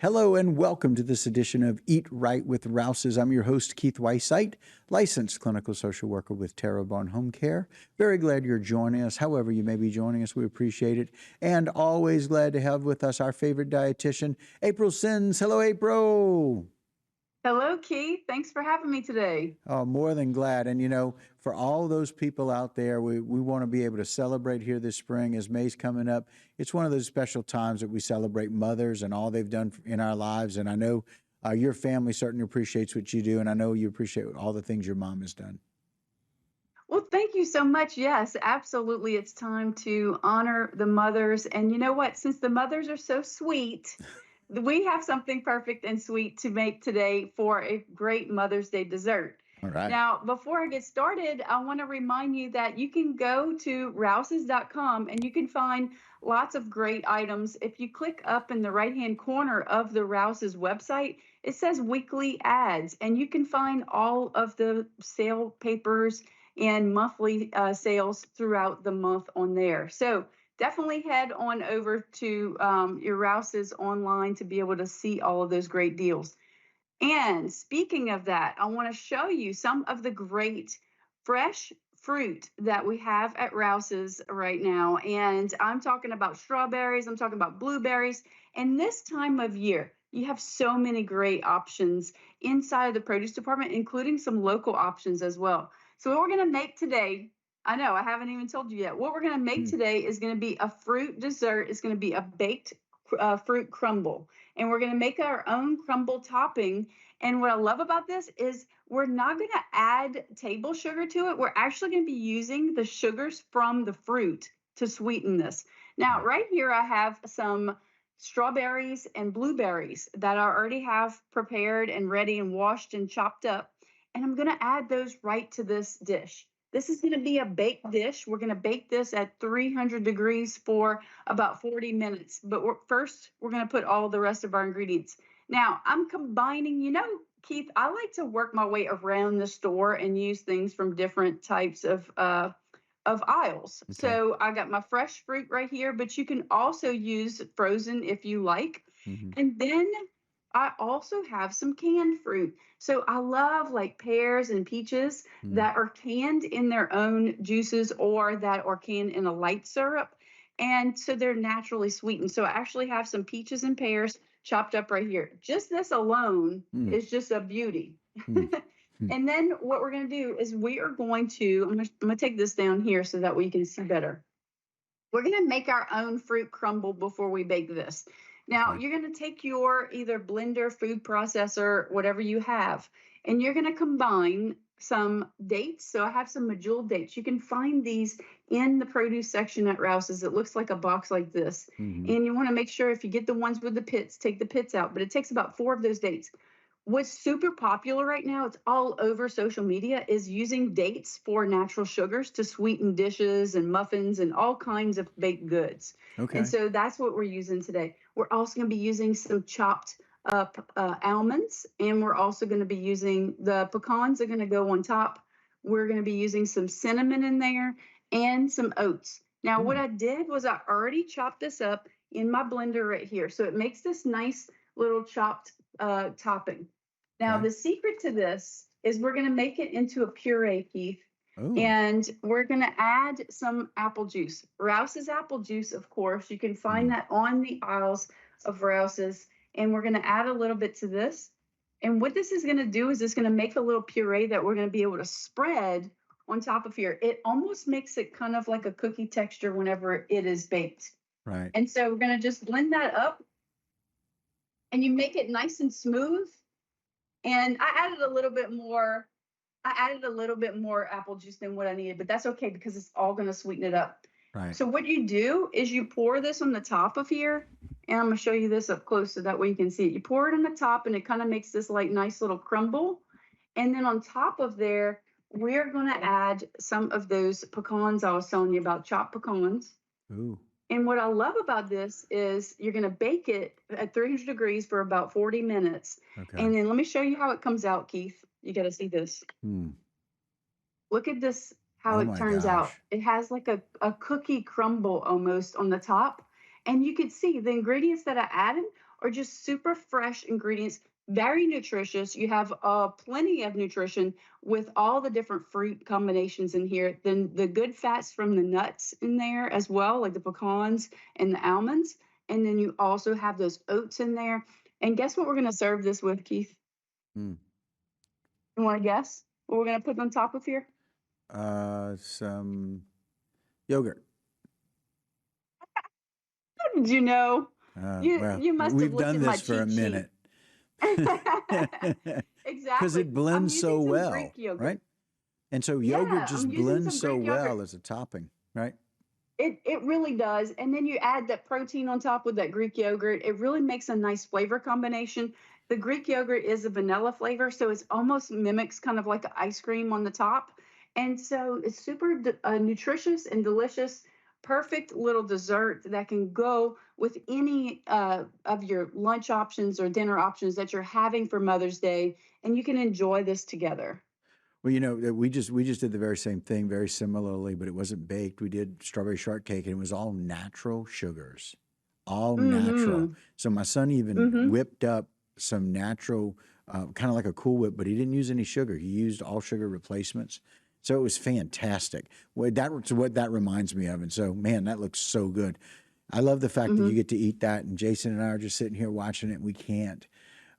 Hello and welcome to this edition of Eat Right with Rouses. I'm your host, Keith Weissite, licensed clinical social worker with Terrebonne Home Care. Very glad you're joining us. However you may be joining us, we appreciate it. And always glad to have with us our favorite dietitian, April Sins. Hello, April. Hello, Keith. Thanks for having me today. Oh, more than glad. And for all those people out there, we want to be able to celebrate here this spring as May's coming up. It's one of those special times that we celebrate mothers and all they've done in our lives. And I know your family certainly appreciates what you do. And I know you appreciate all the things your mom has done. Well, thank you so much. Yes, absolutely. It's time to honor the mothers. And you know what? Since the mothers are so sweet, we have something perfect and sweet to make today for a great Mother's Day dessert. All right. Now, before I get started, I want to remind you that you can go to rouses.com and you can find lots of great items. If you click up in the right-hand corner of the Rouses website, it says weekly ads, and you can find all of the sale papers and monthly sales throughout the month on there. So definitely head on over to your Rouses online to be able to see all of those great deals. And speaking of that, I want to show you some of the great fresh fruit that we have at Rouses right now. And I'm talking about strawberries, I'm talking about blueberries. And this time of year, you have so many great options inside of the produce department, including some local options as well. So what we're going to make today, I know I haven't even told you yet. What we're going to make today is going to be a fruit dessert. It's going to be a baked fruit crumble. And we're going to make our own crumble topping. And what I love about this is we're not going to add table sugar to it. We're actually going to be using the sugars from the fruit to sweeten this. Now, right here, I have some strawberries and blueberries that I already have prepared and ready and washed and chopped up. And I'm going to add those right to this dish. This is going to be a baked dish. We're going to bake this at 300 degrees for about 40 minutes. But first, we're going to put all the rest of our ingredients. Now, I'm combining, Keith, I like to work my way around the store and use things from different types of aisles. Okay. So I got my fresh fruit right here, but you can also use frozen if you like. Mm-hmm. And then I also have some canned fruit. So I love like pears and peaches that are canned in their own juices or that are canned in a light syrup. And so they're naturally sweetened. So I actually have some peaches and pears chopped up right here. Just this alone is just a beauty. And then what we're going to do is we are going to, I'm going to take this down here so that we can see better. We're going to make our own fruit crumble before we bake this. Now, you're going to take your either blender, food processor, whatever you have, and you're going to combine some dates. So I have some medjool dates. You can find these in the produce section at Rouses. It looks like a box like this. Mm-hmm. And you want to make sure if you get the ones with the pits, take the pits out. But it takes about 4 of those dates. What's super popular right now, it's all over social media, is using dates for natural sugars to sweeten dishes and muffins and all kinds of baked goods. Okay. And so that's what we're using today. We're also going to be using some chopped up almonds, and we're also going to be using the pecans are going to go on top. We're going to be using some cinnamon in there and some oats. Now, what I did was I already chopped this up in my blender right here. So it makes this nice little chopped topping. Now, the secret to this is we're going to make it into a puree, Keith. Ooh. And we're going to add some apple juice. Rouse's apple juice, of course. You can find that on the aisles of Rouse's. And we're going to add a little bit to this. And what this is going to do is it's going to make a little puree that we're going to be able to spread on top of here. It almost makes it kind of like a cookie texture whenever it is baked. Right. And so we're going to just blend that up. And you make it nice and smooth. And I added a little bit more apple juice than what I needed, but that's okay because it's all going to sweeten it up. Right. So what you do is you pour this on the top of here, and I'm going to show you this up close so that way you can see it. You pour it on the top, and it kind of makes this like nice little crumble. And then on top of there, we're going to add some of those pecans I was telling you about, chopped pecans. Ooh. And what I love about this is you're going to bake it at 300 degrees for about 40 minutes. Okay. And then let me show you how it comes out, Keith. You got to see this. Look at this, how it turns out. It has like a cookie crumble almost on the top. And you can see the ingredients that I added are just super fresh ingredients, very nutritious. You have plenty of nutrition with all the different fruit combinations in here. Then the good fats from the nuts in there as well, like the pecans and the almonds. And then you also have those oats in there. And guess what we're going to serve this with, Keith? Hmm. You want to guess what we're going to put on top of here? Some yogurt. How did you know? You Well, you must have we've looked done at my this for a cheat sheet. minute because Exactly. it I'm blends so using some well, Greek yogurt. right? And so yogurt Yeah, I'm just using blends some so Greek yogurt. well as a topping, right? It really does. And then you add that protein on top with that Greek yogurt. It really makes a nice flavor combination. The Greek yogurt is a vanilla flavor, so it's almost mimics kind of like ice cream on the top. And so it's super nutritious and delicious. Perfect little dessert that can go with any of your lunch options or dinner options that you're having for Mother's Day, and you can enjoy this together. Well, we just did the very same thing, very similarly, but it wasn't baked. We did strawberry shortcake, and it was all natural sugars, all natural. Mm-hmm. So my son even Mm-hmm. whipped up some natural, kind of like a Cool Whip, but he didn't use any sugar. He used all sugar replacements. So it was fantastic. That's what that reminds me of. And so, man, that looks so good. I love the fact that you Mm-hmm. get to eat that, and Jason and I are just sitting here watching it, and we can't.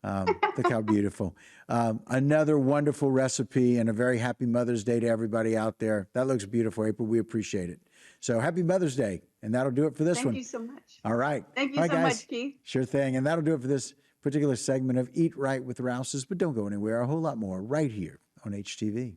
Look how beautiful. Another wonderful recipe, and a very happy Mother's Day to everybody out there. That looks beautiful, April. We appreciate it. So happy Mother's Day. And that'll do it for this Thank one. you so much. All right. Thank All you right, so guys. much, Keith. Sure thing. And that'll do it for this particular segment of Eat Right with Rouses. But don't go anywhere. A whole lot more right here on HTV.